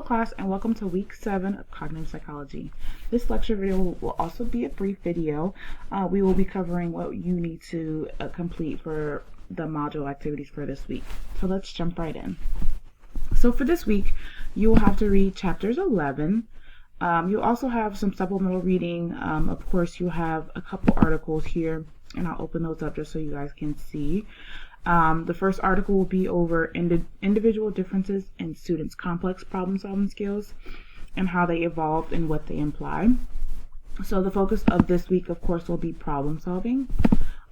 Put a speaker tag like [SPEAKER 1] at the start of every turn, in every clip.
[SPEAKER 1] class, and welcome to week 7 of cognitive psychology. This lecture video will also be a brief video. We will be covering what you need to complete for the module activities for this week. So let's jump right in. So for this week, you will have to read chapters 11. You also have some supplemental reading. Of course, you have a couple articles here, and I'll open those up just so you guys can see. The first article will be over individual differences in students' complex problem-solving skills and how they evolved and what they imply. So the focus of this week, of course, will be problem-solving.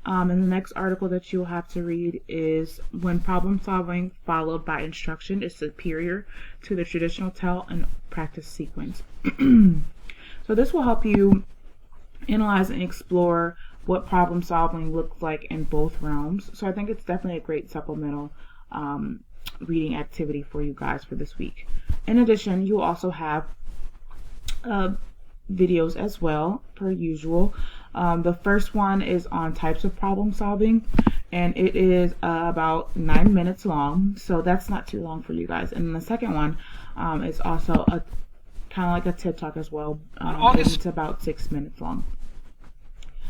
[SPEAKER 1] And the next article that you'll have to read is when problem-solving followed by instruction is superior to the traditional tell and practice sequence. So this will help you analyze and explore what problem solving looks like in both realms. So I think it's definitely a great supplemental reading activity for you guys for this week. In addition, you will also have videos as well, per usual. The first one is on types of problem solving, and it is about 9 minutes long, so that's not too long for you guys. And the second one is also a kind of like a TED Talk as well, and it's about 6 minutes long.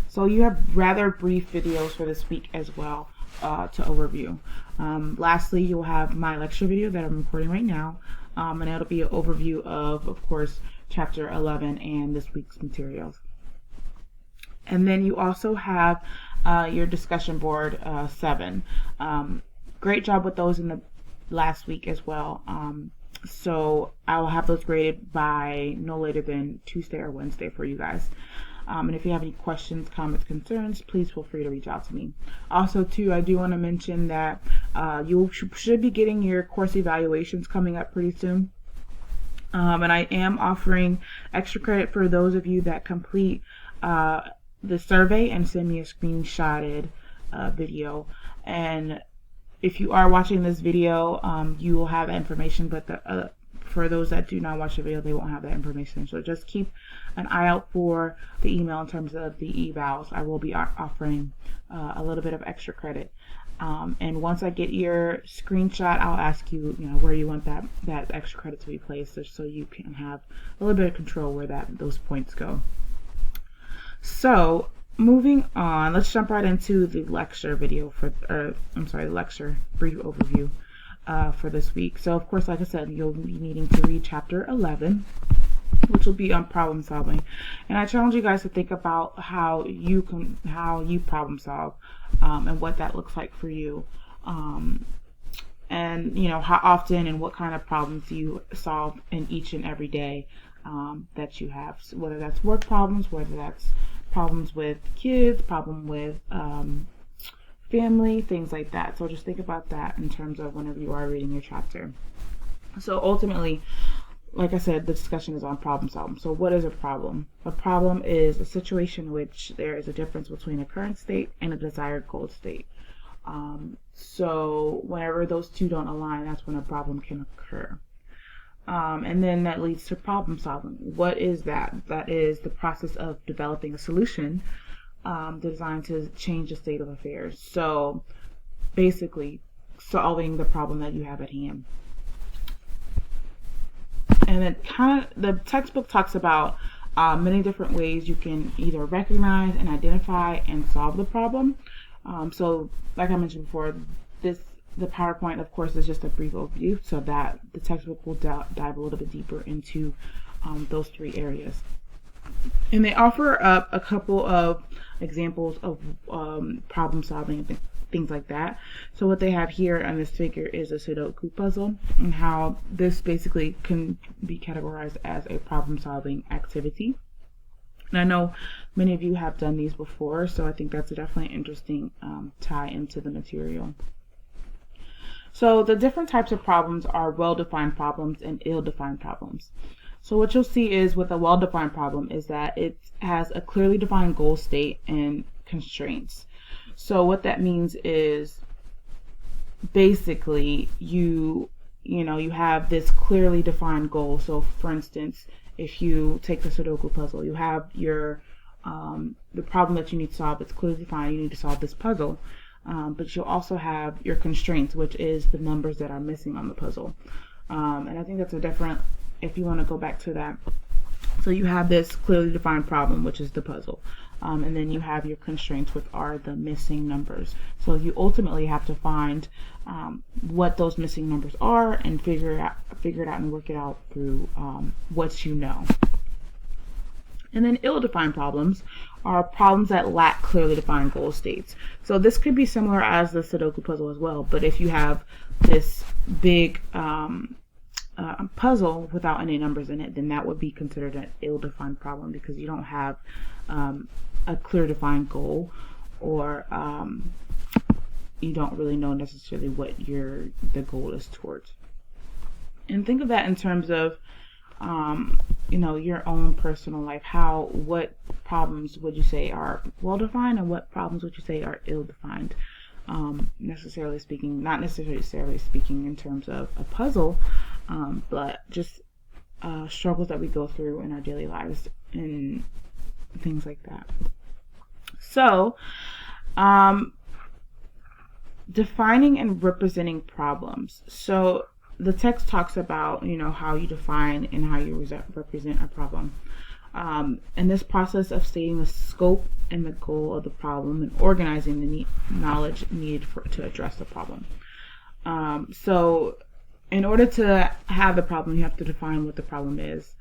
[SPEAKER 1] So you have rather brief videos for this week as well to overview. Lastly, you'll have my lecture video that I'm recording right now, and it'll be an overview of course, chapter 11 and this week's materials. And then you also have your discussion board 7. Great job with those in the last week as well. So I will have those graded by no later than Tuesday or Wednesday for you guys. And if you have any questions, comments, concerns, please feel free to reach out to me. Also, too, I do want to mention that you should be getting your course evaluations coming up pretty soon. And I am offering extra credit for those of you that complete the survey and send me a screenshotted video. And if you are watching this video, you will have that information, but for those that do not watch the video, they won't have that information. So just keep an eye out for the email in terms of the evals. I will be offering a little bit of extra credit. And once I get your screenshot, I'll ask you, where you want that extra credit to be placed, so you can have a little bit of control where those points go. So moving on, let's jump right into the lecture video the lecture brief overview for this week. So of course, like I said, you'll be needing to read chapter 11, which will be on problem solving. And I challenge you guys to think about how you problem solve, and what that looks like for you. And how often and what kind of problems you solve in each and every day that you have, so whether that's work problems, whether that's problems with kids, problem with family, things like that. So just think about that in terms of whenever you are reading your chapter. So ultimately, like I said, the discussion is on problem solving. So what is a problem? A problem is a situation in which there is a difference between a current state and a desired goal state. So whenever those two don't align, that's when a problem can occur. And then that leads to problem solving. What is that? That is the process of developing a solution designed to change the state of affairs. So basically solving the problem that you have at hand. And the textbook talks about many different ways you can either recognize and identify and solve the problem. So like I mentioned before, the PowerPoint, of course, is just a brief overview, so that the textbook will dive a little bit deeper into those 3 areas. And they offer up a couple of examples of problem solving and things like that. So what they have here on this figure is a Sudoku puzzle, and how this basically can be categorized as a problem solving activity. And I know many of you have done these before, so I think that's definitely an interesting tie into the material. So the different types of problems are well-defined problems and ill-defined problems. So what you'll see is with a well-defined problem is that it has a clearly defined goal state and constraints. So what that means is basically you have this clearly defined goal. So for instance, if you take the Sudoku puzzle, you have your the problem that you need to solve. It's clearly defined. You need to solve this puzzle. But you'll also have your constraints, which is the numbers that are missing on the puzzle. And I think that's a if you want to go back to that. So you have this clearly defined problem, which is the puzzle. And then you have your constraints, which are the missing numbers. So you ultimately have to find what those missing numbers are and figure it out and work it out through what you know. And then ill-defined problems are problems that lack clearly defined goal states. So this could be similar as the Sudoku puzzle as well, but if you have this big puzzle without any numbers in it, then that would be considered an ill-defined problem because you don't have a clear defined goal, or you don't really know necessarily what the goal is towards. And think of that in terms of your own personal life. What problems would you say are well defined, and what problems would you say are ill defined? Not necessarily speaking in terms of a puzzle, but just struggles that we go through in our daily lives and things like that. So, defining and representing problems. So the text talks about, how you define and how you represent a problem. And this process of stating the scope and the goal of the problem and organizing the knowledge needed to address the problem. So in order to have the problem, you have to define what the problem is.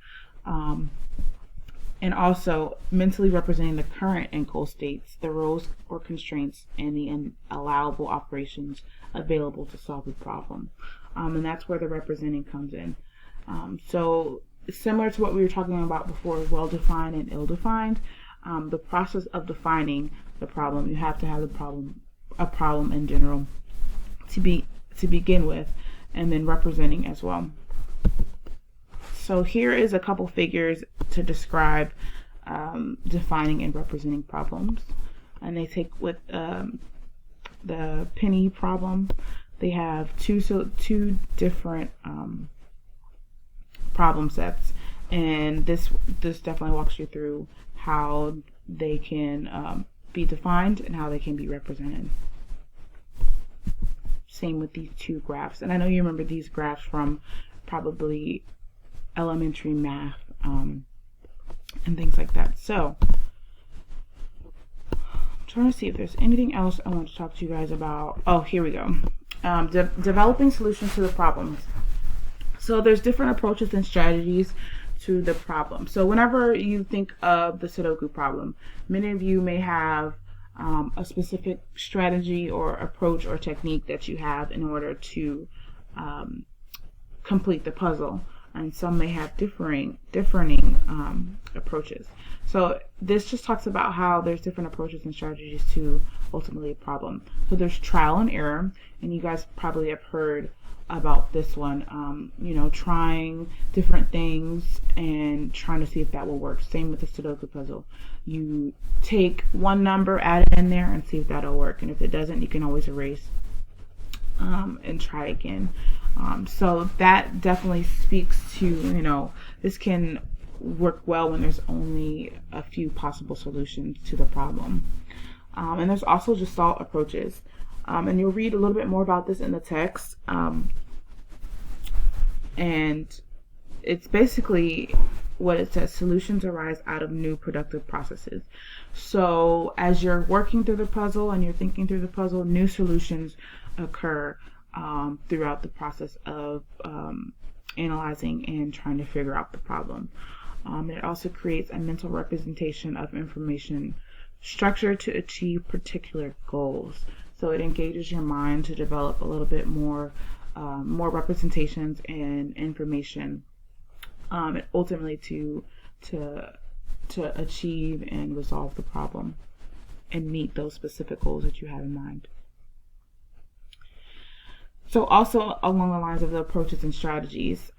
[SPEAKER 1] And also mentally representing the current and goal states, the roles or constraints, and the allowable operations available to solve the problem. And that's where the representing comes in. So similar to what we were talking about before, well-defined and ill-defined, the process of defining the problem, you have to have a problem in general to begin with, and then representing as well. So here is a couple figures to describe defining and representing problems. And they take with the penny problem. They have two different problem sets, and this definitely walks you through how they can be defined and how they can be represented. Same with these two graphs, and I know you remember these graphs from probably elementary math and things like that. So I'm trying to see if there's anything else I want to talk to you guys about. Oh, here we go. Developing solutions to the problems. So there's different approaches and strategies to the problem. So whenever you think of the Sudoku problem, many of you may have a specific strategy or approach or technique that you have in order to complete the puzzle, and some may have differing approaches. So this just talks about how there's different approaches and strategies to ultimately a problem. So there's trial and error, and you guys probably have heard about this one, trying different things and trying to see if that will work. Same with the Sudoku puzzle. You take one number, add it in there, and see if that'll work. And if it doesn't, you can always erase and try again. So that definitely speaks to, this can work well when there's only a few possible solutions to the problem. And there's also gestalt approaches. And you'll read a little bit more about this in the text. And it's basically what it says: solutions arise out of new productive processes. So as you're working through the puzzle and you're thinking through the puzzle, new solutions occur throughout the process of analyzing and trying to figure out the problem. It also creates a mental representation of information structure to achieve particular goals. So it engages your mind to develop a little bit more representations and information, and ultimately to achieve and resolve the problem and meet those specific goals that you have in mind. So also along the lines of the approaches and strategies,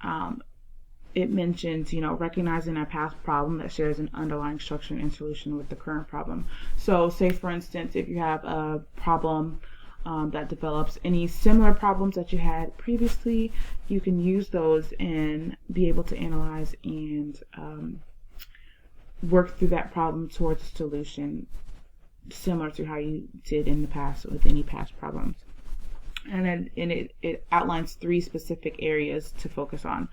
[SPEAKER 1] it mentions, recognizing a past problem that shares an underlying structure and solution with the current problem. So say, for instance, if you have a problem that develops any similar problems that you had previously, you can use those and be able to analyze and work through that problem towards a solution similar to how you did in the past with any past problems. And it outlines 3 specific areas to focus on.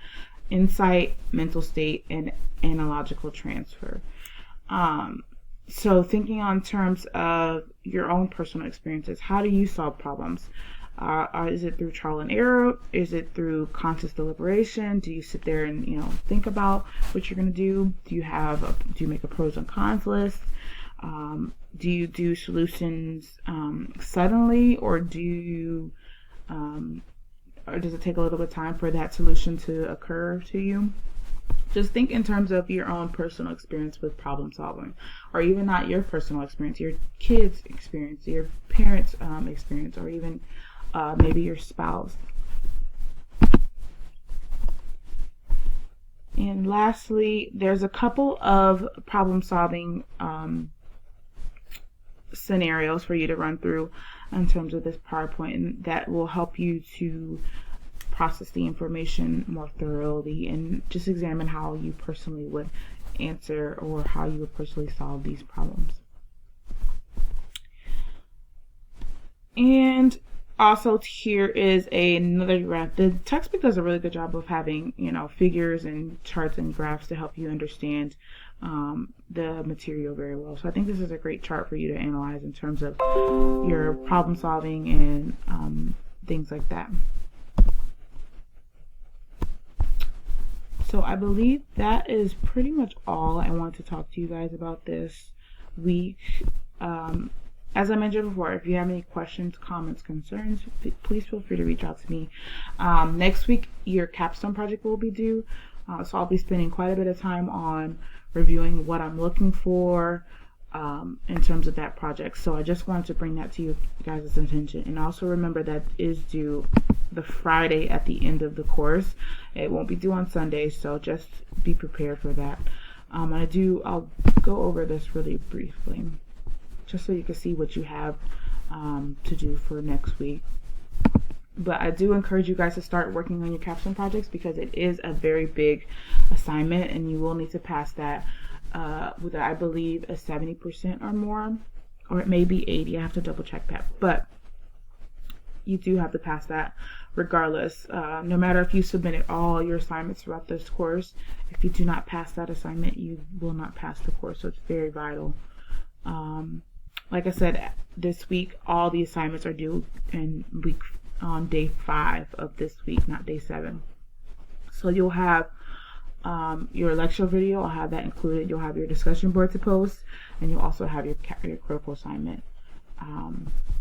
[SPEAKER 1] insight, mental state, and analogical transfer. So thinking on terms of your own personal experiences, how do you solve problems? Is it through trial and error? Is it through conscious deliberation? Do you sit there and think about what you're going to do? Do you make a pros and cons list? Do you do solutions suddenly, or or does it take a little bit of time for that solution to occur to you? Just think in terms of your own personal experience with problem solving, or even not your personal experience, your kids' experience, your parents' experience, or even maybe your spouse. And lastly, there's a couple of problem solving scenarios for you to run through in terms of this PowerPoint, and that will help you to process the information more thoroughly and just examine how you personally would answer or how you would personally solve these problems. And also here is another graph. The textbook does a really good job of having figures and charts and graphs to help you understand the material very well. So I think this is a great chart for you to analyze in terms of your problem solving and things like that. So I believe that is pretty much all I want to talk to you guys about this week. As I mentioned before, if you have any questions, comments, concerns, please feel free to reach out to me. Next week, your capstone project will be due. So I'll be spending quite a bit of time on reviewing what I'm looking for in terms of that project. So I just wanted to bring that to you guys' attention. And also remember that is due the Friday at the end of the course. It won't be due on Sunday, so just be prepared for that. I'll go over this really briefly, just so you can see what you have to do for next week. But I do encourage you guys to start working on your capstone projects because it is a very big assignment and you will need to pass that with, I believe, a 70% or more, or it may be 80. I have to double check that. But you do have to pass that regardless. No matter if you submitted all your assignments throughout this course, if you do not pass that assignment, you will not pass the course. So it's very vital. Like I said, this week, all the assignments are due on day 5 of this week, not day 7. So you'll have your lecture video. I'll have that included. You'll have your discussion board to post, and you'll also have your critical assignment.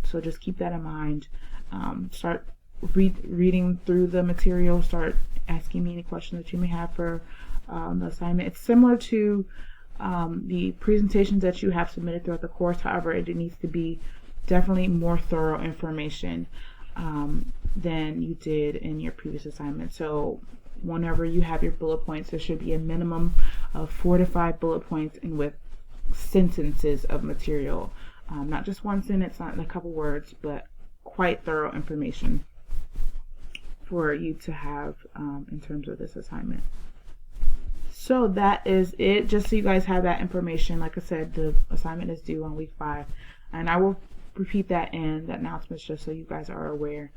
[SPEAKER 1] So just keep that in mind. Start reading through the material. Start asking me any questions that you may have for the assignment. It's similar to the presentations that you have submitted throughout the course. However, it needs to be definitely more thorough information than you did in your previous assignment. So whenever you have your bullet points, there should be a minimum of 4 to 5 bullet points and with sentences of material. Not just one sentence, not in a couple words, but quite thorough information for you to have in terms of this assignment. So that is it. Just so you guys have that information. Like I said, the assignment is due on week 5, and I will repeat that in the announcements just so you guys are aware.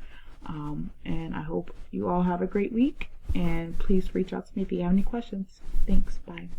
[SPEAKER 1] And I hope you all have a great week, and please reach out to me if you have any questions. Thanks. Bye.